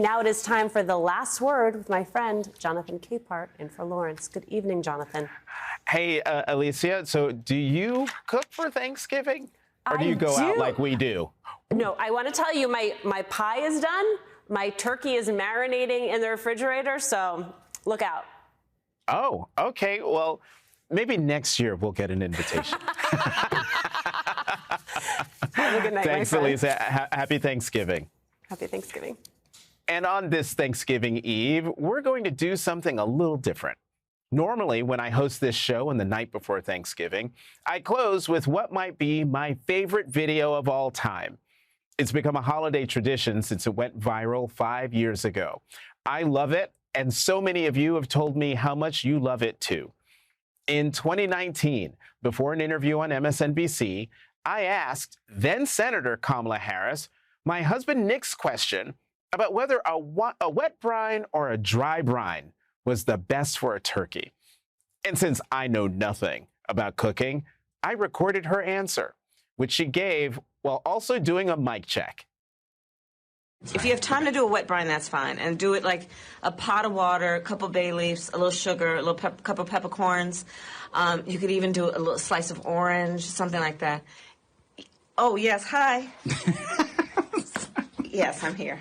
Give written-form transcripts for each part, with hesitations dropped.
now it is time for the last word with my friend, Jonathan Capehart, in for Lawrence. Good evening, Jonathan. Hey, Alicia, so do you cook for Thanksgiving? Or do you go out like we do? No, I want to tell you, my pie is done. My turkey is marinating in the refrigerator, so look out. Oh, okay. Well, maybe next year we'll get an invitation. Have a good night, Thanks, my friend. Alicia. Happy Thanksgiving. Happy Thanksgiving. And on this Thanksgiving Eve, we're going to do something a little different. Normally, when I host this show on the night before Thanksgiving, I close with what might be my favorite video of all time. It's become a holiday tradition since it went viral 5 years ago. I love it, and so many of you have told me how much you love it too. In 2019, before an interview on MSNBC, I asked then Senator Kamala Harris my husband Nick's question about whether a wet brine or a dry brine was the best for a turkey. And since I know nothing about cooking, I recorded her answer, which she gave while also doing a mic check. If you have time to do a wet brine, that's fine. And do it like a pot of water, a couple bay leaves, a little sugar, a little couple peppercorns. You could even do a little slice of orange, something like that. Oh, yes, hi. Yes, I'm here.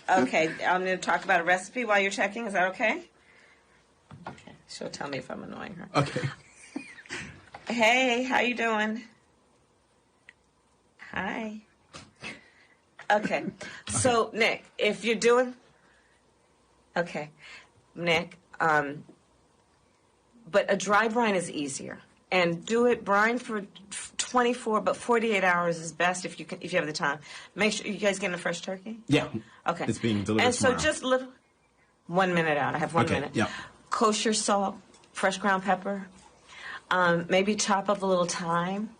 Okay, I'm going to talk about a recipe while you're checking. Is that okay? Okay, she'll tell me if I'm annoying her. Okay. Hey, how you doing? Hi. Okay, so Nick, if you're doing... Okay, Nick, but a dry brine is easier. And do it brine for 24, but 48 hours is best if you have the time. Make sure you guys getting a fresh turkey? Yeah. Okay. It's being delivered And so tomorrow. just little 1 minute out. I have one Okay, minute. yeah. Kosher salt, fresh ground pepper. Maybe chop up a little thyme.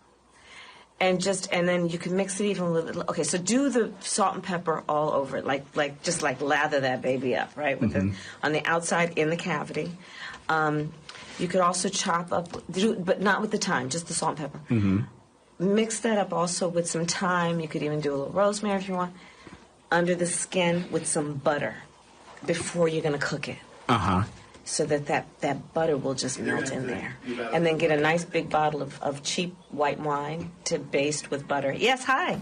And then you can mix it even a little. Okay, so do the salt and pepper all over it, just lather that baby up, right? With on the outside in the cavity. You could also chop up, but not with the thyme, just the salt and pepper. Mix that up also with some thyme. You could even do a little rosemary if you want. Under the skin with some butter before you're going to cook it. So that butter will just melt in there. And then get a nice big bottle of cheap white wine to baste with butter. Yes, hi.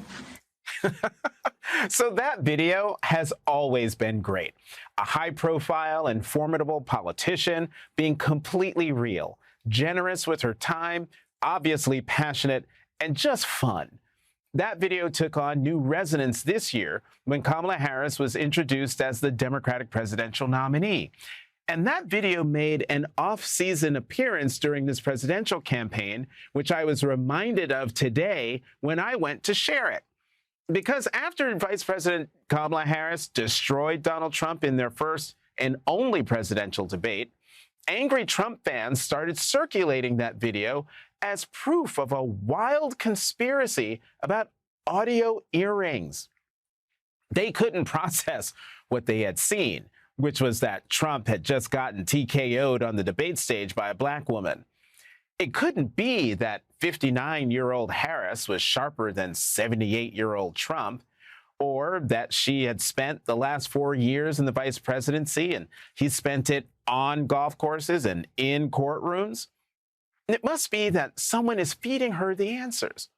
So that video has always been great. A high-profile and formidable politician being completely real, generous with her time, obviously passionate, and just fun. That video took on new resonance this year when Kamala Harris was introduced as the Democratic presidential nominee. And that video made an off-season appearance during this presidential campaign, which I was reminded of today when I went to share it. Because after Vice President Kamala Harris destroyed Donald Trump in their first and only presidential debate, angry Trump fans started circulating that video as proof of a wild conspiracy about audio earrings. They couldn't process what they had seen, which was that Trump had just gotten TKO'd on the debate stage by a black woman. It couldn't be that 59-year-old Harris was sharper than 78-year-old Trump, or that she had spent the last 4 years in the vice presidency and he spent it on golf courses and in courtrooms. It must be that someone is feeding her the answers.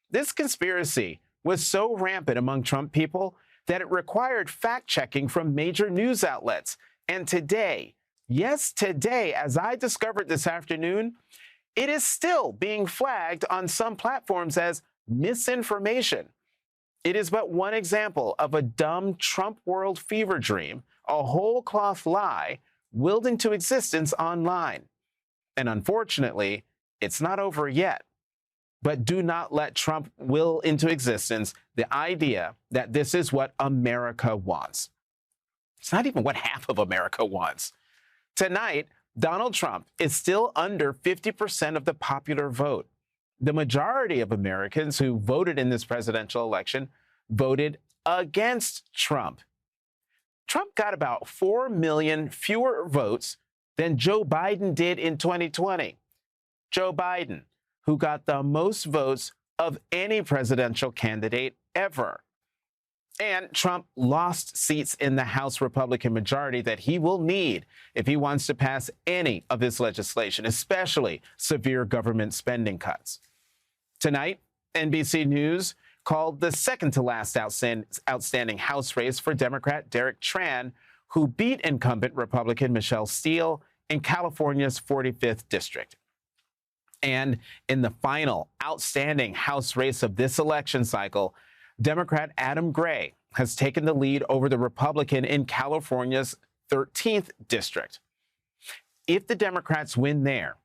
This conspiracy was so rampant among Trump people that it required fact-checking from major news outlets. And today, yes, today, as I discovered this afternoon, it is still being flagged on some platforms as misinformation. It is but one example of a dumb Trump world fever dream, a whole cloth lie willed into existence online. And unfortunately, it's not over yet. But do not let Trump will into existence the idea that this is what America wants. It's not even what half of America wants. Tonight, Donald Trump is still under 50% of the popular vote. The majority of Americans who voted in this presidential election voted against Trump. Trump got about 4 million fewer votes than Joe Biden did in 2020. Joe Biden, who got the most votes of any presidential candidate ever. And Trump lost seats in the House Republican majority that he will need if he wants to pass any of his legislation, especially severe government spending cuts. Tonight, NBC News called the second to last outstanding House race for Democrat Derek Tran, who beat incumbent Republican Michelle Steele in California's 45th district. And in the final outstanding House race of this election cycle, Democrat Adam Gray has taken the lead over the Republican in California's 13th district. If the Democrats win there,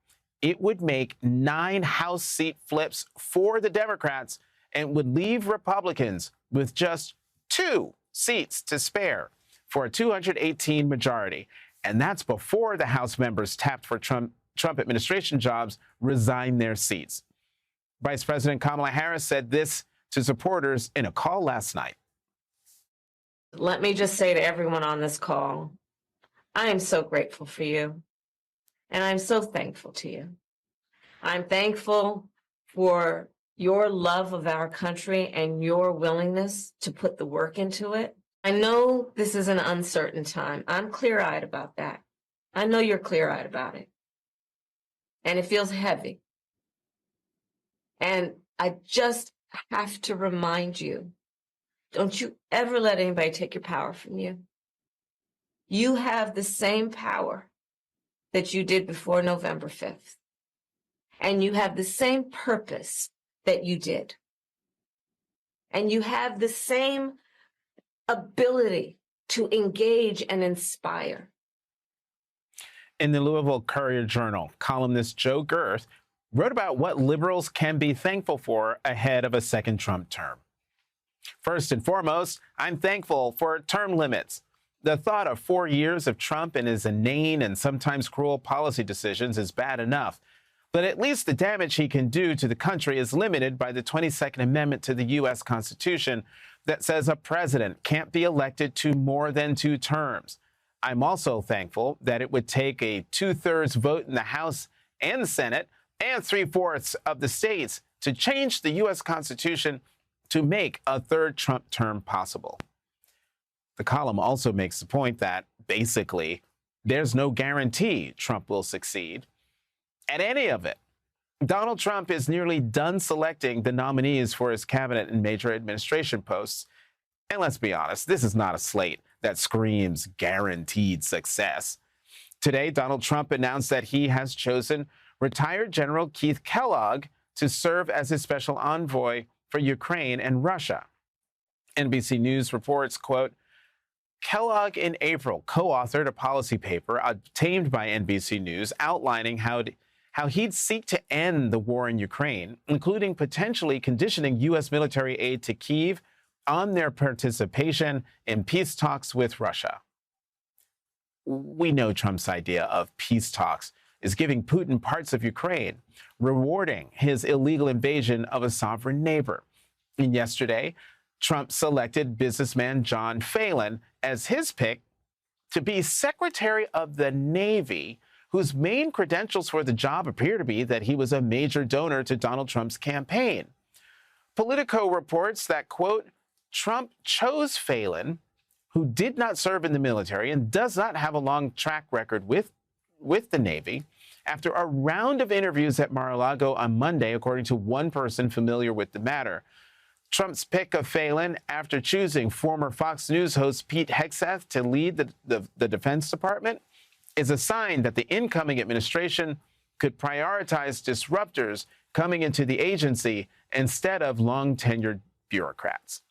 it would make 9 House seat flips for the Democrats and would leave Republicans with just 2 seats to spare for a 218 majority. And that's before the House members tapped for Trump administration jobs resign their seats. Vice President Kamala Harris said this to supporters in a call last night. Let me just say to everyone on this call, I am so grateful for you, and I'm so thankful to you. I'm thankful for your love of our country and your willingness to put the work into it. I know this is an uncertain time. I'm clear-eyed about that. I know you're clear-eyed about it. And it feels heavy. And I just have to remind you, don't you ever let anybody take your power from you. You have the same power that you did before November 5th. And you have the same purpose that you did. And you have the same ability to engage and inspire. In the Louisville Courier-Journal, columnist Joe Gerth wrote about what liberals can be thankful for ahead of a second Trump term. First and foremost, I'm thankful for term limits. The thought of 4 years of Trump and his inane and sometimes cruel policy decisions is bad enough. But at least the damage he can do to the country is limited by the 22nd Amendment to the U.S. Constitution that says a president can't be elected to more than 2 terms. I'm also thankful that it would take a 2/3 vote in the House and the Senate and 3/4 of the states to change the U.S. Constitution to make a third Trump term possible. The column also makes the point that, basically, there's no guarantee Trump will succeed at any of it. Donald Trump is nearly done selecting the nominees for his cabinet and major administration posts. And let's be honest, this is not a slate that screams guaranteed success. Today, Donald Trump announced that he has chosen retired General Keith Kellogg to serve as his special envoy for Ukraine and Russia. NBC News reports, quote, Kellogg in April co-authored a policy paper obtained by NBC News outlining how he'd seek to end the war in Ukraine, including potentially conditioning U.S. military aid to Kyiv on their participation in peace talks with Russia. We know Trump's idea of peace talks is giving Putin parts of Ukraine, rewarding his illegal invasion of a sovereign neighbor. And yesterday, Trump selected businessman John Phelan as his pick to be Secretary of the Navy, whose main credentials for the job appear to be that he was a major donor to Donald Trump's campaign. Politico reports that, quote, Trump chose Phelan, who did not serve in the military and does not have a long track record with the Navy, after a round of interviews at Mar-a-Lago on Monday, according to one person familiar with the matter. Trump's pick of Phelan, after choosing former Fox News host Pete Hegseth to lead the Defense Department, is a sign that the incoming administration could prioritize disruptors coming into the agency instead of long-tenured bureaucrats.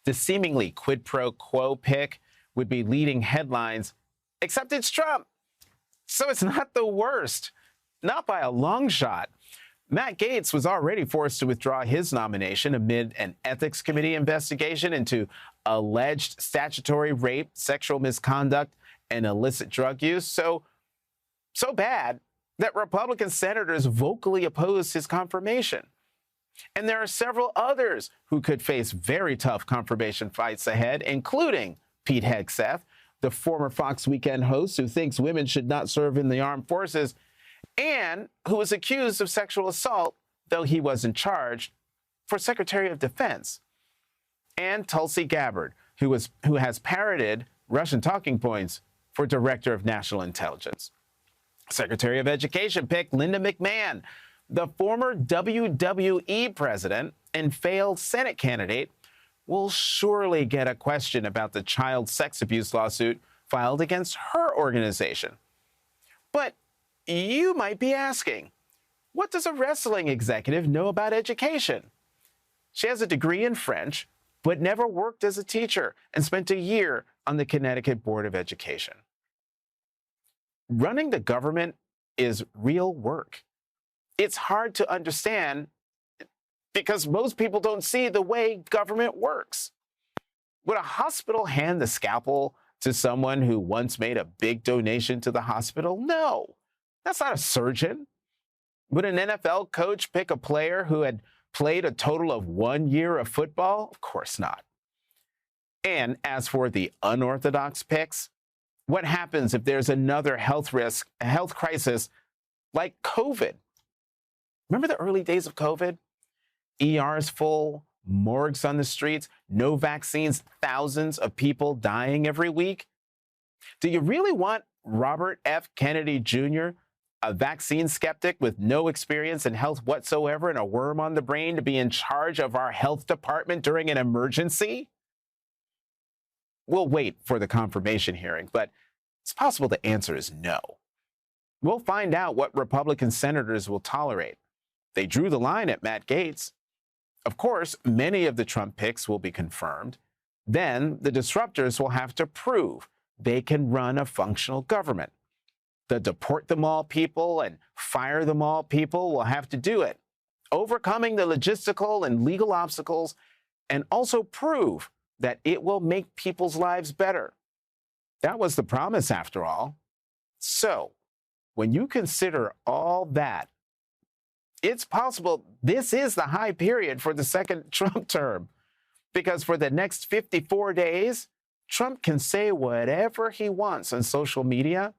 The seemingly quid pro quo pick would be leading headlines, except it's Trump. So it's not the worst, not by a long shot. Matt Gaetz was already forced to withdraw his nomination amid an ethics committee investigation into alleged statutory rape, sexual misconduct, and illicit drug use. So bad that Republican senators vocally opposed his confirmation. And there are several others who could face very tough confirmation fights ahead, including Pete Hegseth, the former Fox Weekend host who thinks women should not serve in the armed forces and who was accused of sexual assault, though he wasn't charged, for Secretary of Defense. and Tulsi Gabbard, who has parroted Russian talking points for Director of National Intelligence. Secretary of Education picked Linda McMahon, the former WWE president and failed Senate candidate, will surely get a question about the child sex abuse lawsuit filed against her organization. But you might be asking, what does a wrestling executive know about education? She has a degree in French, but never worked as a teacher and spent a year on the Connecticut Board of Education. Running the government is real work. It's hard to understand because most people don't see the way government works. Would a hospital hand the scalpel to someone who once made a big donation to the hospital? No, that's not a surgeon. Would an NFL coach pick a player who had played a total of 1 year of football? Of course not. And as for the unorthodox picks, what happens if there's another health crisis like COVID? Remember the early days of COVID? ERs full, morgues on the streets, no vaccines, thousands of people dying every week. Do you really want Robert F. Kennedy Jr., a vaccine skeptic with no experience in health whatsoever and a worm on the brain, to be in charge of our health department during an emergency? We'll wait for the confirmation hearing, but it's possible the answer is no. We'll find out what Republican senators will tolerate. They drew the line at Matt Gaetz. Of course, many of the Trump picks will be confirmed. Then the disruptors will have to prove they can run a functional government. The deport them all people and fire them all people will have to do it, overcoming the logistical and legal obstacles, and also prove that it will make people's lives better. That was the promise, after all. So, when you consider all that, it's possible this is the high period for the second Trump term, because for the next 54 days, Trump can say whatever he wants on social media,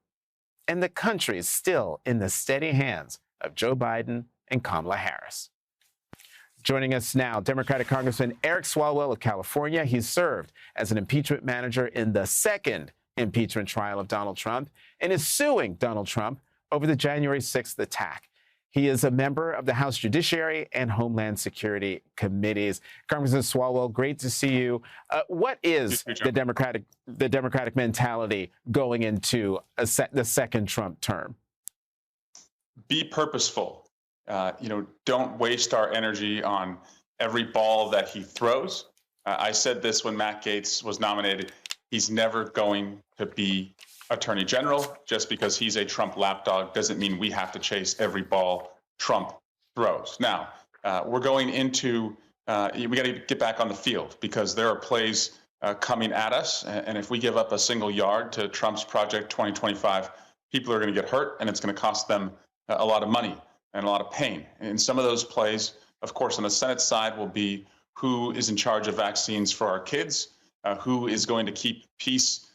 and the country is still in the steady hands of Joe Biden and Kamala Harris. Joining us now, Democratic Congressman Eric Swalwell of California. He served as an impeachment manager in the second impeachment trial of Donald Trump and is suing Donald Trump over the January 6th attack. He is a member of the House Judiciary and Homeland Security Committees. Congressman Swalwell, great to see you. What is the Democratic mentality going into the second Trump term? Be purposeful. Don't waste our energy on every ball that he throws. I said this when Matt Gaetz was nominated. He's never going to be Attorney General. Just because he's a Trump lapdog doesn't mean we have to chase every ball Trump throws. Now, we're going into, we got to get back on the field because there are plays coming at us. And if we give up a single yard to Trump's Project 2025, people are going to get hurt, and it's going to cost them a lot of money and a lot of pain. And some of those plays, of course, on the Senate side will be who is in charge of vaccines for our kids, who is going to keep peace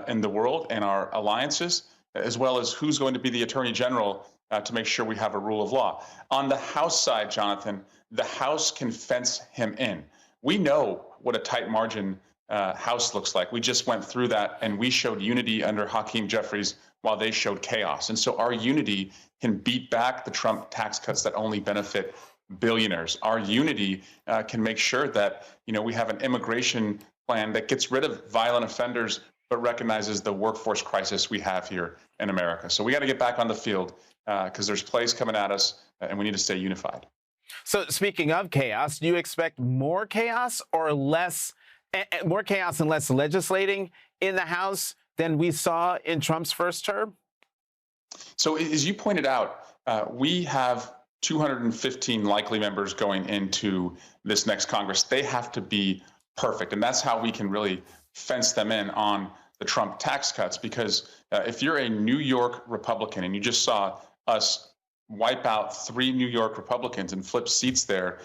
in the world and our alliances, as well as who's going to be the Attorney General to make sure we have a rule of law. On the House side, Jonathan, the House can fence him in. We know what a tight margin House looks like. We just went through that, and we showed unity under Hakeem Jeffries while they showed chaos. And so our unity can beat back the Trump tax cuts that only benefit billionaires. Our unity can make sure that we have an immigration plan that gets rid of violent offenders but recognizes the workforce crisis we have here in America. So we got to get back on the field because there's plays coming at us, and we need to stay unified. So speaking of chaos, do you expect more chaos or less, more chaos and less legislating in the House than we saw in Trump's first term? So as you pointed out, we have 215 likely members going into this next Congress. They have to be perfect, and that's how we can really fence them in on the Trump tax cuts, because if you're a New York Republican and you just saw us wipe out 3 New York Republicans and flip seats there,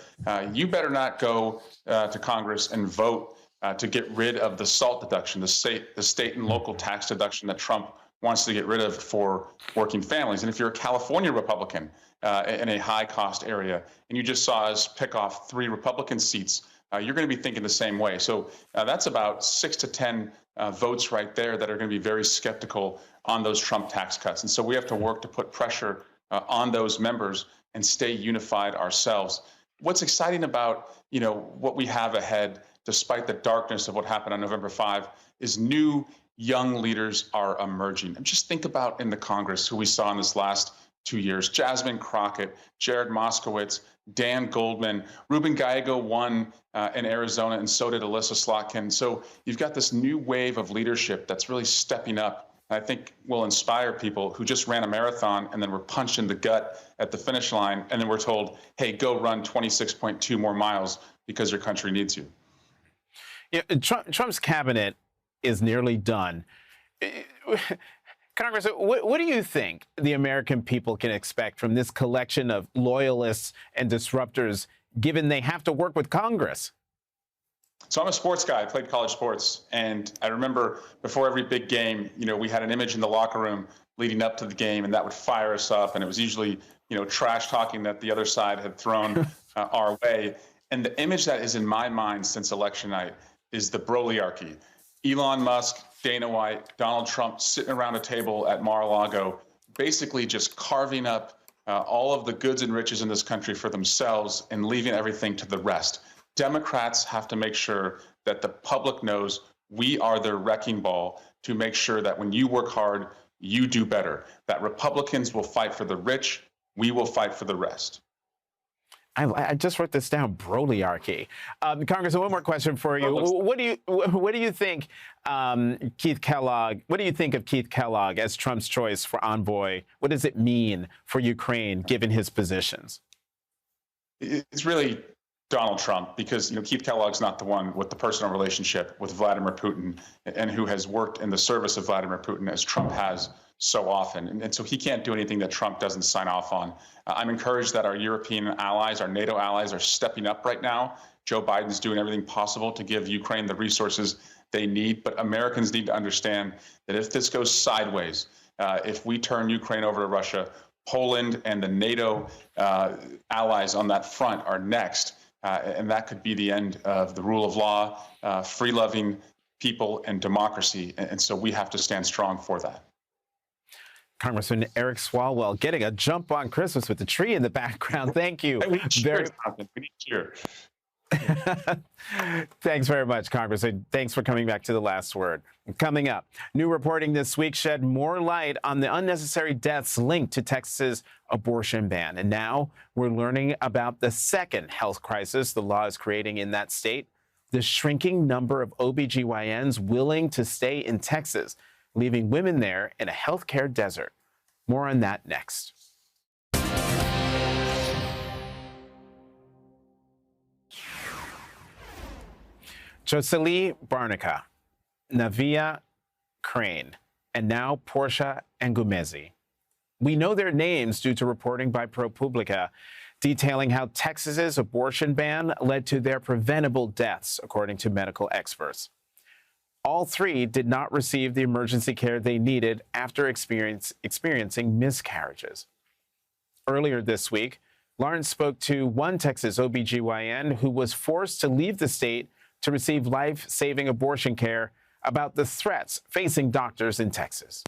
you better not go to Congress and vote to get rid of the SALT deduction, the state and local tax deduction that Trump wants to get rid of for working families. And if you're a California Republican in a high cost area and you just saw us pick off 3 Republican seats you're going to be thinking the same way. So that's about 6 to 10 votes right there that are going to be very skeptical on those Trump tax cuts. And so we have to work to put pressure on those members and stay unified ourselves. What's exciting about, what we have ahead, despite the darkness of what happened on November 5, is new young leaders are emerging. And just think about in the Congress who we saw in this last 2 years: Jasmine Crockett, Jared Moskowitz, Dan Goldman, Ruben Gallego won in Arizona, and so did Alyssa Slotkin. So you've got this new wave of leadership that's really stepping up. I think will inspire people who just ran a marathon and then were punched in the gut at the finish line, and then we're told, hey, go run 26.2 more miles because your country needs you. Trump's cabinet is nearly done. Congress, what do you think the American people can expect from this collection of loyalists and disruptors, given they have to work with Congress? So I'm a sports guy. I played college sports. And I remember before every big game, we had an image in the locker room leading up to the game, and that would fire us up. And it was usually, trash talking that the other side had thrown our way. And the image that is in my mind since election night is the Brolyarchy. Elon Musk, Dana White, Donald Trump sitting around a table at Mar-a-Lago, basically just carving up all of the goods and riches in this country for themselves and leaving everything to the rest. Democrats have to make sure that the public knows we are their wrecking ball to make sure that when you work hard, you do better. That Republicans will fight for the rich, we will fight for the rest. I just wrote this down, Brolyarchy. Congressman, one more question for you. What do you think, Keith Kellogg? What do you think of Keith Kellogg as Trump's choice for envoy? What does it mean for Ukraine, given his positions? It's really Donald Trump, because Keith Kellogg's not the one with the personal relationship with Vladimir Putin and who has worked in the service of Vladimir Putin as Trump has so often. And so he can't do anything that Trump doesn't sign off on. I'm encouraged that our European allies, our NATO allies, are stepping up right now. Joe Biden's doing everything possible to give Ukraine the resources they need. But Americans need to understand that if this goes sideways, if we turn Ukraine over to Russia, Poland and the NATO allies on that front are next. And that could be the end of the rule of law, free-loving people, and democracy. And so we have to stand strong for that. Congressman Eric Swalwell getting a jump on Christmas with the tree in the background. Thank you. We need cheer. Thanks very much, Congressman. Thanks for coming back to The Last Word. Coming up, new reporting this week shed more light on the unnecessary deaths linked to Texas' abortion ban. And now we're learning about the second health crisis the law is creating in that state: the shrinking number of OBGYNs willing to stay in Texas, leaving women there in a healthcare desert. More on that next. Jocely Barnica, Navia Crane, and now Portia Angumezi. We know their names due to reporting by ProPublica detailing how Texas's abortion ban led to their preventable deaths, according to medical experts. All three did not receive the emergency care they needed after experiencing miscarriages. Earlier this week, Lawrence spoke to one Texas OBGYN who was forced to leave the state to receive life-saving abortion care about the threats facing doctors in Texas.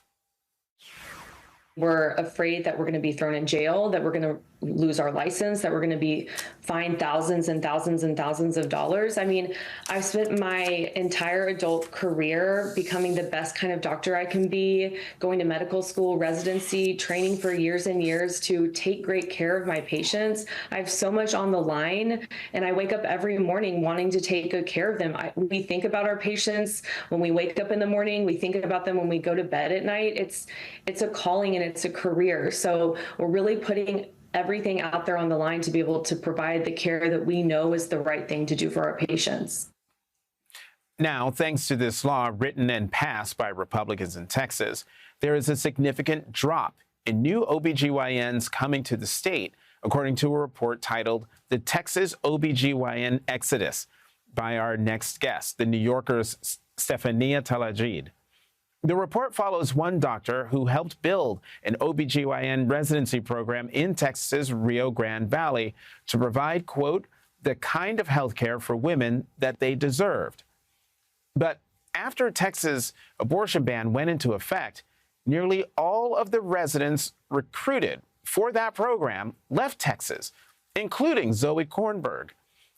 We're afraid that we're going to be thrown in jail, that we're going to lose our license, that we're going to be fined thousands and thousands and thousands of dollars. I mean, I've spent my entire adult career becoming the best kind of doctor I can be, going to medical school, residency, training for years and years to take great care of my patients. I have so much on the line, and I wake up every morning wanting to take good care of them. We think about our patients when we wake up in the morning. We think about them when we go to bed at night. It's a calling and it's a career. So we're really putting everything out there on the line to be able to provide the care that we know is the right thing to do for our patients. Now, thanks to this law written and passed by Republicans in Texas, there is a significant drop in new OBGYNs coming to the state, according to a report titled "The Texas OBGYN Exodus" by our next guest, the New Yorker's Stefania Talajid. The report follows one doctor who helped build an OBGYN residency program in Texas's Rio Grande Valley to provide, quote, the kind of health care for women that they deserved. But after Texas' abortion ban went into effect, nearly all of the residents recruited for that program left Texas, including Zoe Kornberg.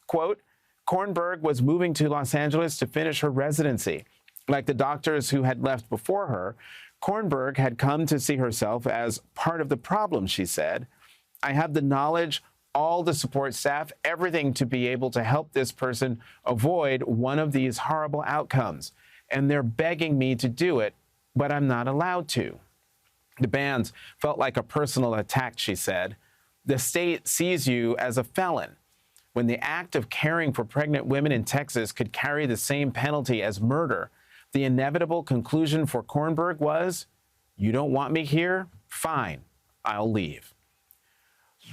Quote, Kornberg was moving to Los Angeles to finish her residency. Like the doctors who had left before her, Kornberg had come to see herself as part of the problem, she said. I have the knowledge, all the support staff, everything to be able to help this person avoid one of these horrible outcomes. And they're begging me to do it, but I'm not allowed to. The bans felt like a personal attack, she said. The state sees you as a felon. When the act of caring for pregnant women in Texas could carry the same penalty as murder, the inevitable conclusion for Kornberg was, you don't want me here? Fine, I'll leave.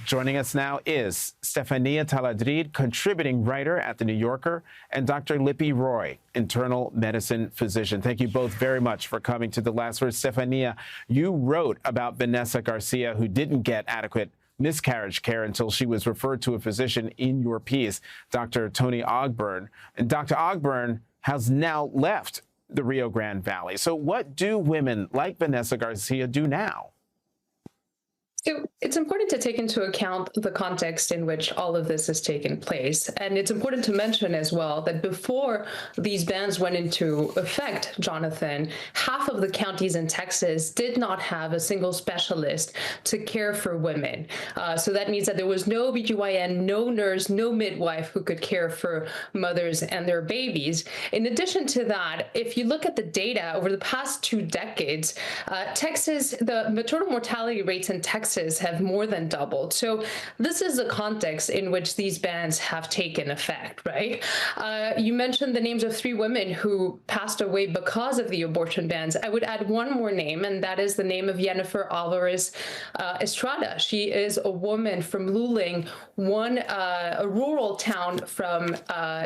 Joining us now is Stefania Taladrid, contributing writer at The New Yorker, and Dr. Lippy Roy, internal medicine physician. Thank you both very much for coming to The Last Word. Stefania, you wrote about Vanessa Garcia, who didn't get adequate miscarriage care until she was referred to a physician in your piece, Dr. Tony Ogburn. And Dr. Ogburn has now left the Rio Grande Valley. So what do women like Vanessa Garcia do now? So it's important to take into account the context in which all of this has taken place. And it's important to mention as well that before these bans went into effect, Jonathan, half of the counties in Texas did not have a single specialist to care for women. So that means that there was no OBGYN, no nurse, no midwife who could care for mothers and their babies. In addition to that, if you look at the data over the past 2 decades, Texas, the maternal mortality rates in Texas have more than doubled. So this is the context in which these bans have taken effect, right? You mentioned the names of 3 women who passed away because of the abortion bans. I would add one more name, and that is the name of Jennifer Alvarez Estrada. She is a woman from Luling, a rural town from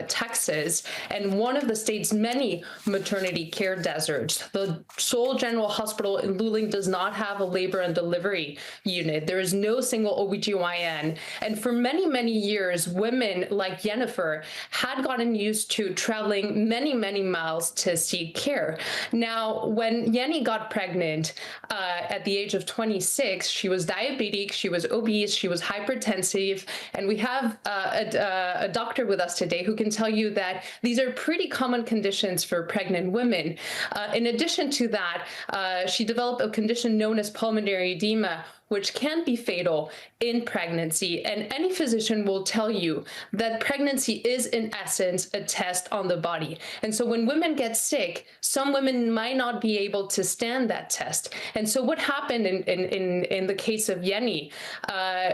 Texas, and one of the state's many maternity care deserts. The Seoul General Hospital in Luling does not have a labor and delivery unit. There is no single OBGYN. And for many, many years, women like Jennifer had gotten used to traveling many, many miles to seek care. Now, when Jenny got pregnant at the age of 26, she was diabetic, she was obese, she was hypertensive, and we have a doctor with us today who can tell you that these are pretty common conditions for pregnant women. In addition to that, she developed a condition known as pulmonary edema, which can be fatal in pregnancy. And any physician will tell you that pregnancy is, in essence, a test on the body. And so when women get sick, some women might not be able to stand that test. And so what happened in the case of Jenny,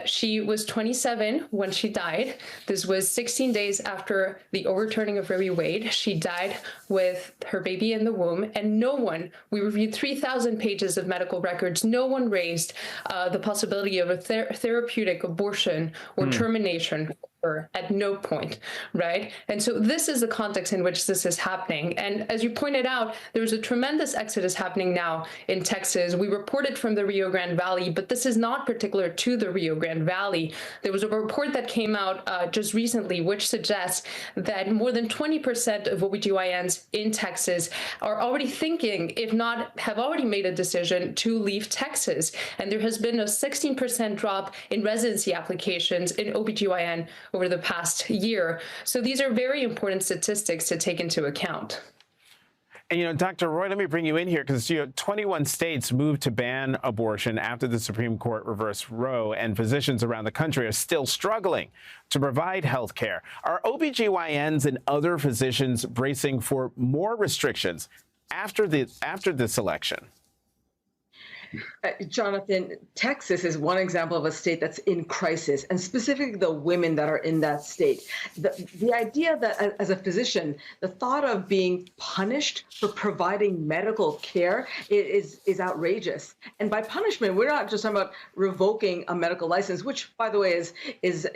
she was 27 when she died. This was 16 days after the overturning of Roe v. Wade. She died with her baby in the womb, and no one, we reviewed 3,000 pages of medical records, no one raised the possibility of a therapeutic abortion or termination at no point, right? And so this is the context in which this is happening. And as you pointed out, there's a tremendous exodus happening now in Texas. We reported from the Rio Grande Valley, but this is not particular to the Rio Grande Valley. There was a report that came out just recently, which suggests that more than 20% of OBGYNs in Texas are already thinking, if not have already made a decision to leave Texas. And there has been a 16% drop in residency applications in OBGYN over the past year. So these are very important statistics to take into account. And, Dr. Roy, let me bring you in here because, 21 states moved to ban abortion after the Supreme Court reversed Roe, and physicians around the country are still struggling to provide health care. Are OBGYNs and other physicians bracing for more restrictions after this election? Jonathan, Texas is one example of a state that's in crisis, and specifically the women that are in that state. The idea that as a physician, the thought of being punished for providing medical care is outrageous. And by punishment, we're not just talking about revoking a medical license, which, by the way, is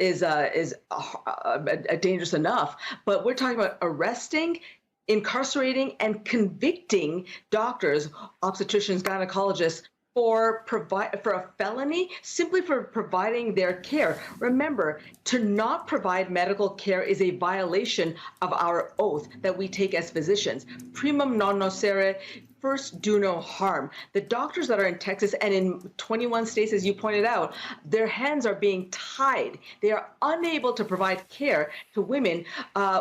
dangerous enough, but we're talking about arresting, incarcerating, and convicting doctors, obstetricians, gynecologists for a felony simply for providing their care. Remember, to not provide medical care is a violation of our oath that we take as physicians. Primum non nocere, first do no harm. The doctors that are in Texas and in 21 states, as you pointed out, their hands are being tied. They are unable to provide care to women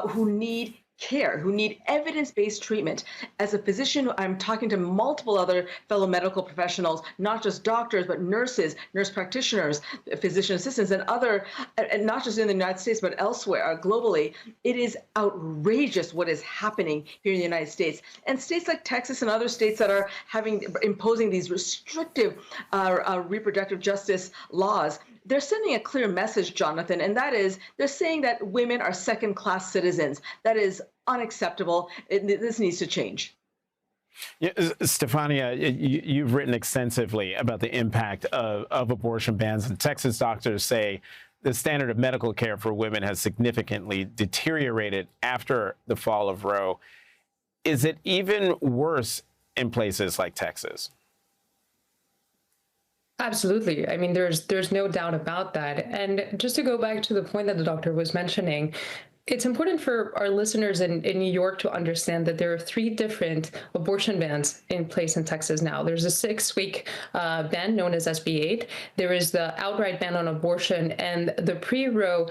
who need care, who need evidence-based treatment. As a physician, I'm talking to multiple other fellow medical professionals, not just doctors, but nurses, nurse practitioners, physician assistants, and other, and not just in the United States, but elsewhere, globally. It is outrageous what is happening here in the United States. And states like Texas and other states that are imposing these restrictive reproductive justice laws, they're sending a clear message, Jonathan, and that is they're saying that women are second-class citizens. That is unacceptable. This needs to change. Yeah, Stefania, you've written extensively about the impact of abortion bans, and Texas doctors say the standard of medical care for women has significantly deteriorated after the fall of Roe. Is it even worse in places like Texas? Absolutely. I mean, there's no doubt about that. And just to go back to the point that the doctor was mentioning, it's important for our listeners in New York to understand that there are 3 different abortion bans in place in Texas now. There's a 6-week ban known as SB 8. There is the outright ban on abortion and the pre-Roe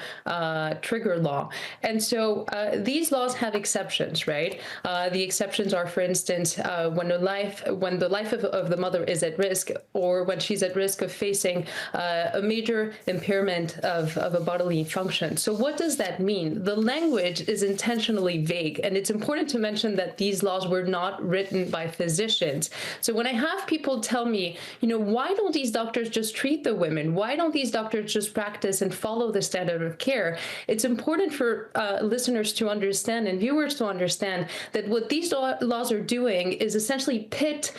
trigger law. And so these laws have exceptions, right? The exceptions are, for instance, when the life of the mother is at risk, or when she's at risk of facing a major impairment of a bodily function. So what does that mean? The language is intentionally vague, and it's important to mention that these laws were not written by physicians. So when I have people tell me, why don't these doctors just treat the women? Why don't these doctors just practice and follow the standard of care? It's important for listeners to understand and viewers to understand that what these laws are doing is essentially pit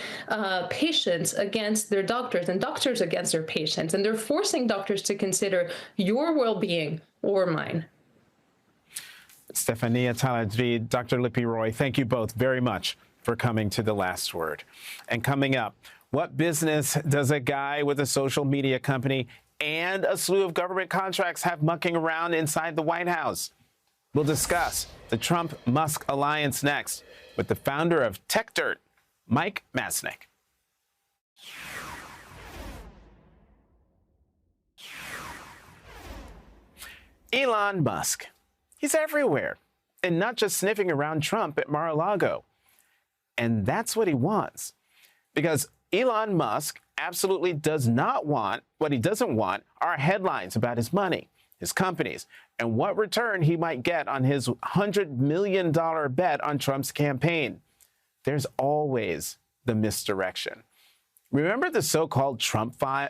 patients against their doctors and doctors against their patients, and they're forcing doctors to consider your well-being or mine. Stefania Taladri, Dr. Lippy Roy, thank you both very much for coming to The Last Word. And coming up, what business does a guy with a social media company and a slew of government contracts have mucking around inside the White House? We'll discuss the Trump-Musk alliance next with the founder of TechDirt, Mike Masnick. Elon Musk. He's everywhere, and not just sniffing around Trump at Mar-a-Lago. And that's what he wants, because Elon Musk absolutely does not want, what he doesn't want are headlines about his money, his companies, and what return he might get on his $100 million bet on Trump's campaign. There's always the misdirection. Remember the so-called Twitter,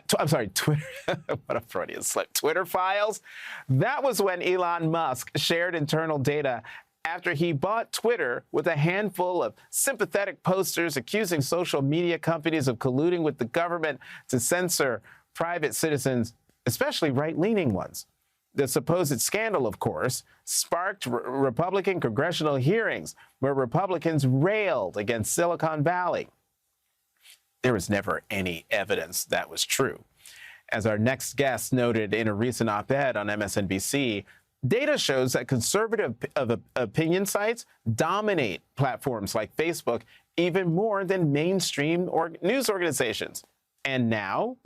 what a Freudian slip, Twitter files? That was when Elon Musk shared internal data after he bought Twitter with a handful of sympathetic posters accusing social media companies of colluding with the government to censor private citizens, especially right-leaning ones. The supposed scandal, of course, sparked Republican congressional hearings where Republicans railed against Silicon Valley. There was never any evidence that was true. As our next guest noted in a recent op-ed on MSNBC, data shows that conservative opinion sites dominate platforms like Facebook even more than mainstream news organizations. And now,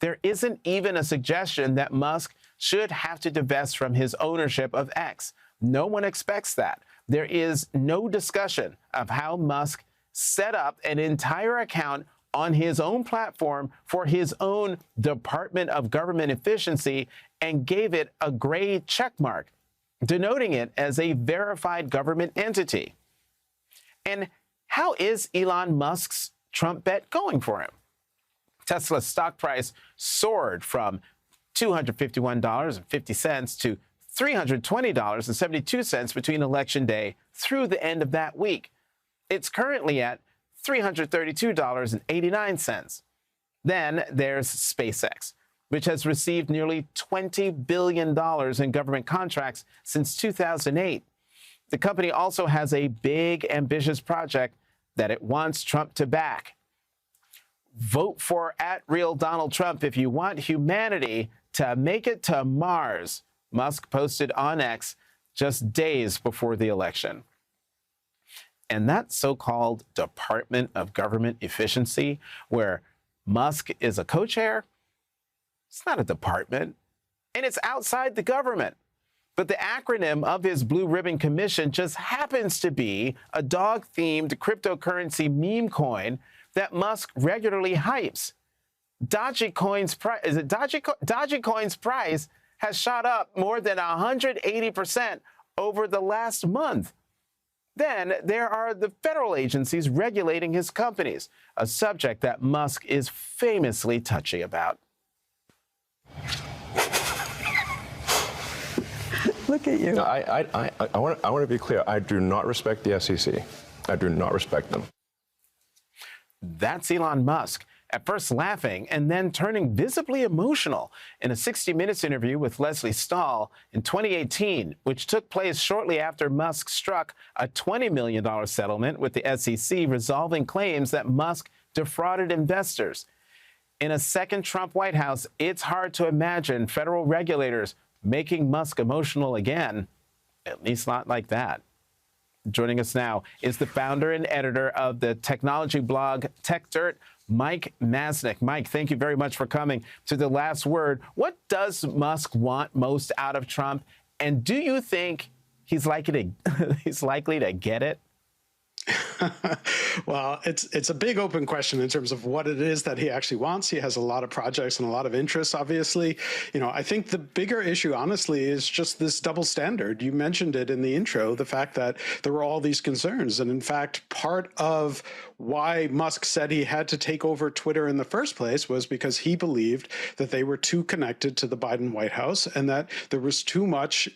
there isn't even a suggestion that Musk should have to divest from his ownership of X. No one expects that. There is no discussion of how Musk set up an entire account on his own platform for his own Department of Government Efficiency and gave it a gray check mark, denoting it as a verified government entity. And how is Elon Musk's Trump bet going for him? Tesla's stock price soared from $251.50 to $320.72 between Election Day through the end of that week. It's currently at $332.89. Then there's SpaceX, which has received nearly $20 billion in government contracts since 2008. The company also has a big, ambitious project that it wants Trump to back. Vote for @RealDonaldTrump if you want humanity to make it to Mars, Musk posted on X just days before the election. And that so-called Department of Government Efficiency, where Musk is a co-chair, it's not a department, and it's outside the government. But the acronym of his Blue Ribbon Commission just happens to be a dog-themed cryptocurrency meme coin that Musk regularly hypes. Dogecoin's price has shot up more than 180% over the last month. Then there are the federal agencies regulating his companies, a subject that Musk is famously touchy about. Look at you. No, I want to be clear. I do not respect the SEC. I do not respect them. That's Elon Musk, at first laughing and then turning visibly emotional in a 60 Minutes interview with Leslie Stahl in 2018, which took place shortly after Musk struck a $20 million settlement with the SEC, resolving claims that Musk defrauded investors. In a second Trump White House, it's hard to imagine federal regulators making Musk emotional again, at least not like that. Joining us now is the founder and editor of the technology blog TechDirt, Mike Masnick. Mike, thank you very much for coming to The Last Word. What does Musk want most out of Trump? And do you think he's likely to get it? Well, it's a big open question in terms of what it is that he actually wants. He has a lot of projects and a lot of interests, obviously. I think the bigger issue, honestly, is just this double standard. You mentioned it in the intro, the fact that there were all these concerns. And in fact, part of why Musk said he had to take over Twitter in the first place was because he believed that they were too connected to the Biden White House and that there was too much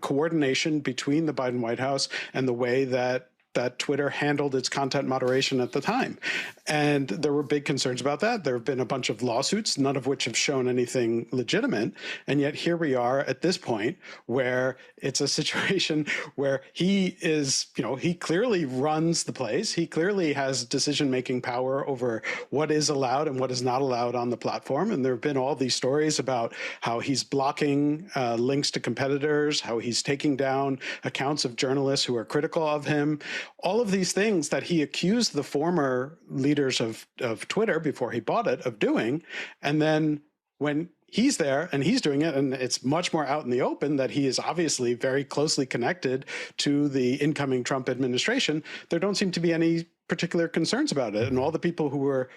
coordination between the Biden White House and the way that Twitter handled its content moderation at the time. And there were big concerns about that. There have been a bunch of lawsuits, none of which have shown anything legitimate. And yet here we are at this point where it's a situation where he is, he clearly runs the place. He clearly has decision-making power over what is allowed and what is not allowed on the platform. And there have been all these stories about how he's blocking links to competitors, how he's taking down accounts of journalists who are critical of him. All of these things that he accused the former leaders of Twitter before he bought it of doing. And then when he's there and he's doing it, and it's much more out in the open that he is obviously very closely connected to the incoming Trump administration, there don't seem to be any particular concerns about it. And all the people who were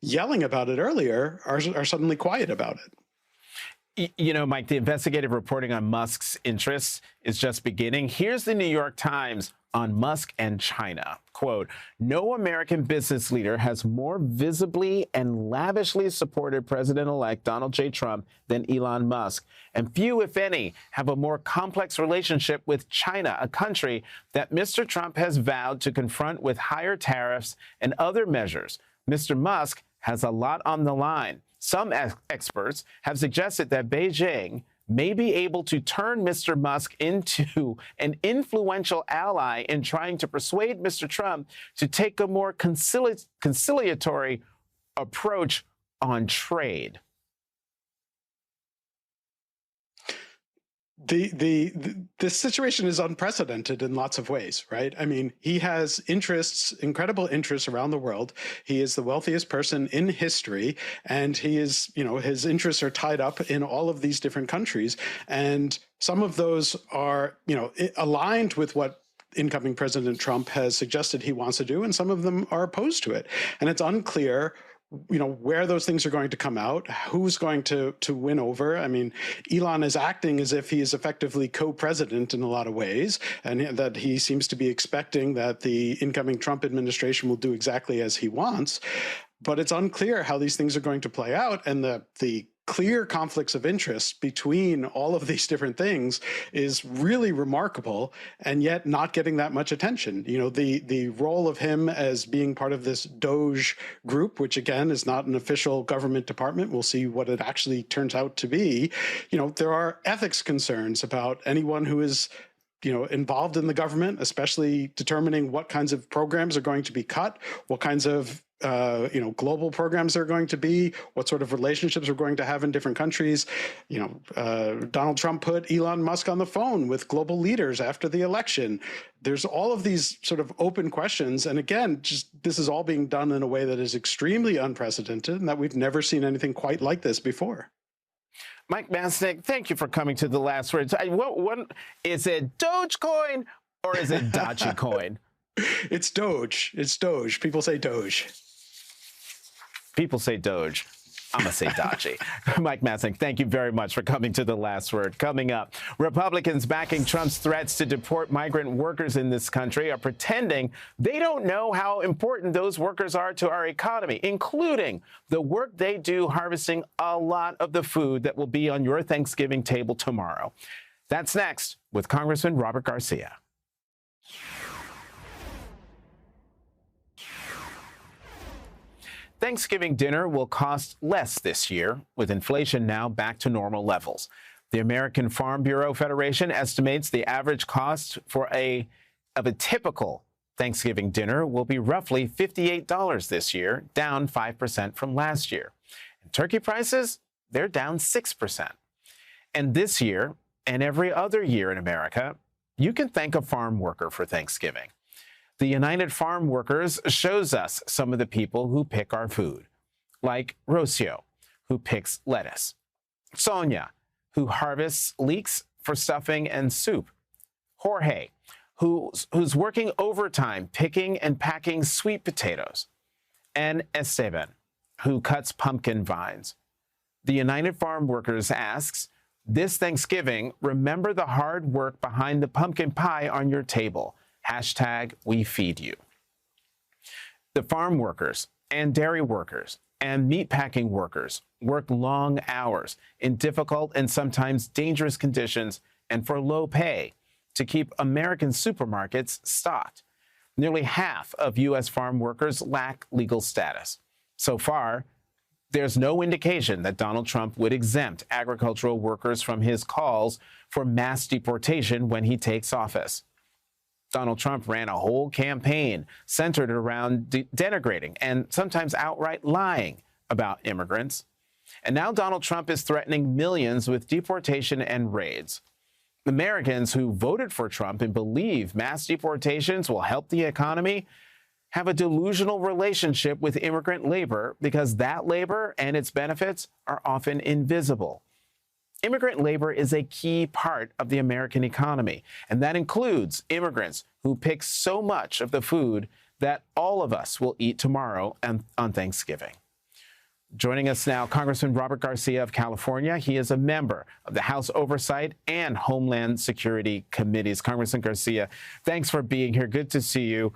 yelling about it earlier are suddenly quiet about it. Mike, the investigative reporting on Musk's interests is just beginning. Here's the New York Times on Musk and China. Quote, no American business leader has more visibly and lavishly supported President-elect Donald J. Trump than Elon Musk. And few, if any, have a more complex relationship with China, a country that Mr. Trump has vowed to confront with higher tariffs and other measures. Mr. Musk has a lot on the line. Some experts have suggested that Beijing may be able to turn Mr. Musk into an influential ally in trying to persuade Mr. Trump to take a more conciliatory approach on trade. This situation is unprecedented in lots of ways, right? I mean, he has interests, incredible interests around the world. He is the wealthiest person in history, and he is, his interests are tied up in all of these different countries. And some of those are, aligned with what incoming President Trump has suggested he wants to do, and some of them are opposed to it. And it's unclear where those things are going to come out, who's going to win over. I mean, Elon is acting as if he is effectively co-president in a lot of ways, and that he seems to be expecting that the incoming Trump administration will do exactly as he wants. But it's unclear how these things are going to play out, and the clear conflicts of interest between all of these different things is really remarkable, and yet not getting that much attention. The role of him as being part of this Doge group, which again is not an official government department. We'll see what it actually turns out to be. There are ethics concerns about anyone who is involved in the government, especially determining what kinds of programs are going to be cut, what kinds of global programs are going to be, what sort of relationships we're going to have in different countries. Donald Trump put Elon Musk on the phone with global leaders after the election. There's all of these sort of open questions. And again, just this is all being done in a way that is extremely unprecedented and that we've never seen anything quite like this before. Mike Masnick, thank you for coming to The Last Word. What is it, Dogecoin or is it Dogecoin? It's Doge. It's Doge. People say Doge. People say Doge. I'm going to say Doge. Mike Masnick, thank you very much for coming to The Last Word. Coming up, Republicans backing Trump's threats to deport migrant workers in this country are pretending they don't know how important those workers are to our economy, including the work they do harvesting a lot of the food that will be on your Thanksgiving table tomorrow. That's next with Congressman Robert Garcia. Thanksgiving dinner will cost less this year, with inflation now back to normal levels. The American Farm Bureau Federation estimates the average cost of a typical Thanksgiving dinner will be roughly $58 this year, down 5% from last year. And turkey prices, they're down 6%. And this year, and every other year in America, you can thank a farm worker for Thanksgiving. The United Farm Workers shows us some of the people who pick our food, like Rocio, who picks lettuce, Sonia, who harvests leeks for stuffing and soup, Jorge, who's working overtime picking and packing sweet potatoes, and Esteban, who cuts pumpkin vines. The United Farm Workers asks, this Thanksgiving, remember the hard work behind the pumpkin pie on your table. #WeFeedYou. The farm workers and dairy workers and meatpacking workers work long hours in difficult and sometimes dangerous conditions and for low pay to keep American supermarkets stocked. Nearly half of U.S. farm workers lack legal status. So far, there's no indication that Donald Trump would exempt agricultural workers from his calls for mass deportation when he takes office. Donald Trump ran a whole campaign centered around denigrating and sometimes outright lying about immigrants. And now Donald Trump is threatening millions with deportation and raids. Americans who voted for Trump and believe mass deportations will help the economy have a delusional relationship with immigrant labor because that labor and its benefits are often invisible. Immigrant labor is a key part of the American economy, and that includes immigrants who pick so much of the food that all of us will eat tomorrow and on Thanksgiving. Joining us now, Congressman Robert Garcia of California. He is a member of the House Oversight and Homeland Security Committees. Congressman Garcia, thanks for being here. Good to see you.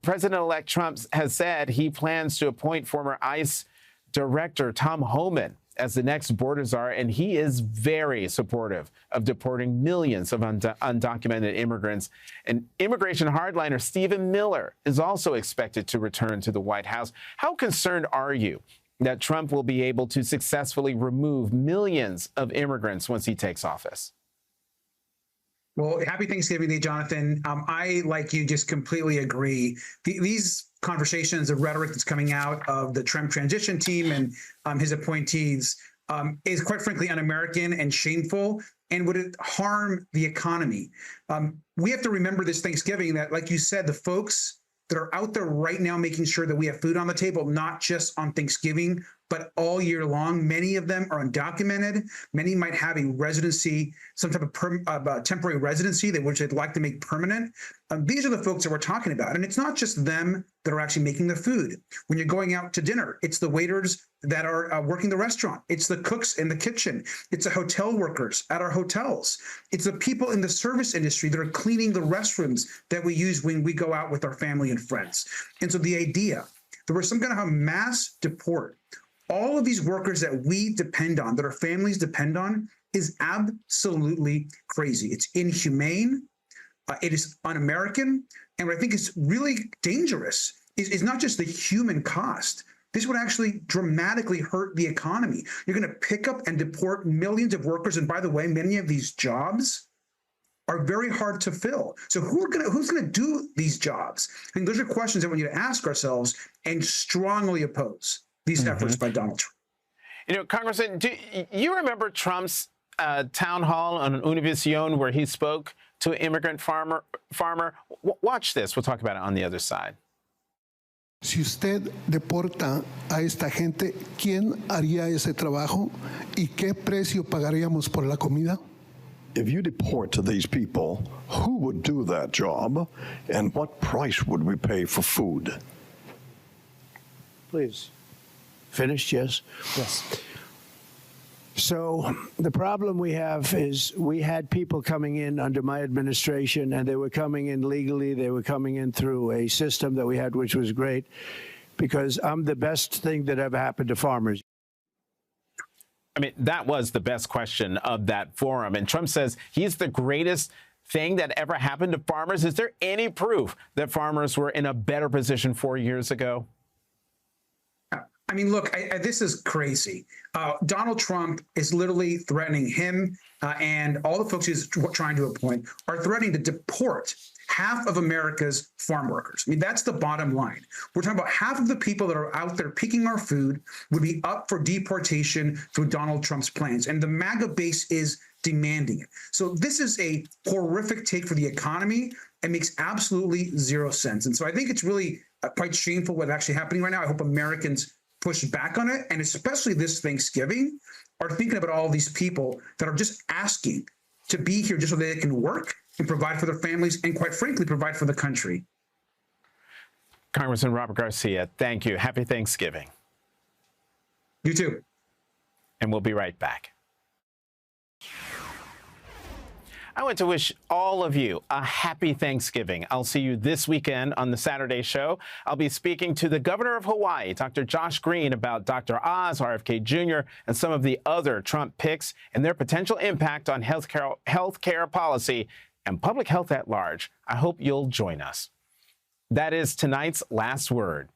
President-elect Trump has said he plans to appoint former ICE Director Tom Homan as the next border czar, and he is very supportive of deporting millions of undocumented immigrants. And immigration hardliner Stephen Miller is also expected to return to the White House. How concerned are you that Trump will be able to successfully remove millions of immigrants once he takes office? Well, happy Thanksgiving Day, Jonathan. I, like you, just completely agree. These conversations, the rhetoric that's coming out of the Trump transition team and his appointees is quite frankly un-American and shameful and would harm the economy. We have to remember this Thanksgiving that, like you said, the folks that are out there right now making sure that we have food on the table, not just on Thanksgiving, but all year long. Many of them are undocumented. Many might have a residency, some type of temporary residency which they'd like to make permanent. These are the folks that we're talking about. And it's not just them that are actually making the food. When you're going out to dinner, it's the waiters that are working the restaurant. It's the cooks in the kitchen. It's the hotel workers at our hotels. It's the people in the service industry that are cleaning the restrooms that we use when we go out with our family and friends. And so the idea that we're some going to have mass deport all of these workers that we depend on, that our families depend on, is absolutely crazy. It's inhumane. It is un-American. And what I think is really dangerous is not just the human cost. This would actually dramatically hurt the economy. You're going to pick up and deport millions of workers. And by the way, many of these jobs are very hard to fill. So who's gonna do these jobs? I think those are questions that we need to ask ourselves and strongly oppose these efforts by Donald Trump. You know, Congressman, do you remember Trump's town hall on Univision where he spoke to an immigrant farmer? Watch this. We'll talk about it on the other side. Si usted deporta a esta gente, ¿quién haría ese trabajo y qué precio pagaríamos por la comida? If you deport these people, who would do that job and what price would we pay for food? Please. Finished, yes? Yes. So the problem we have is we had people coming in under my administration, and they were coming in legally. They were coming in through a system that we had, which was great, because I'm the best thing that ever happened to farmers. I mean, that was the best question of that forum. And Trump says he's the greatest thing that ever happened to farmers. Is there any proof that farmers were in a better position 4 years ago? I mean, look, this is crazy. Donald Trump is literally threatening him and all the folks he's trying to appoint are threatening to deport half of America's farm workers. I mean, that's the bottom line. We're talking about half of the people that are out there picking our food would be up for deportation through Donald Trump's plans. And the MAGA base is demanding it. So this is a horrific take for the economy and makes absolutely zero sense. And so I think it's really quite shameful what's actually happening right now. I hope Americans push back on it, and especially this Thanksgiving, are thinking about all these people that are just asking to be here just so they can work and provide for their families and, quite frankly, provide for the country. Congressman Robert Garcia, thank you. Happy Thanksgiving. You too. And we'll be right back. I want to wish all of you a happy Thanksgiving. I'll see you this weekend on the Saturday show. I'll be speaking to the governor of Hawaii, Dr. Josh Green, about Dr. Oz, RFK Jr., and some of the other Trump picks and their potential impact on healthcare policy and public health at large. I hope you'll join us. That is tonight's Last Word.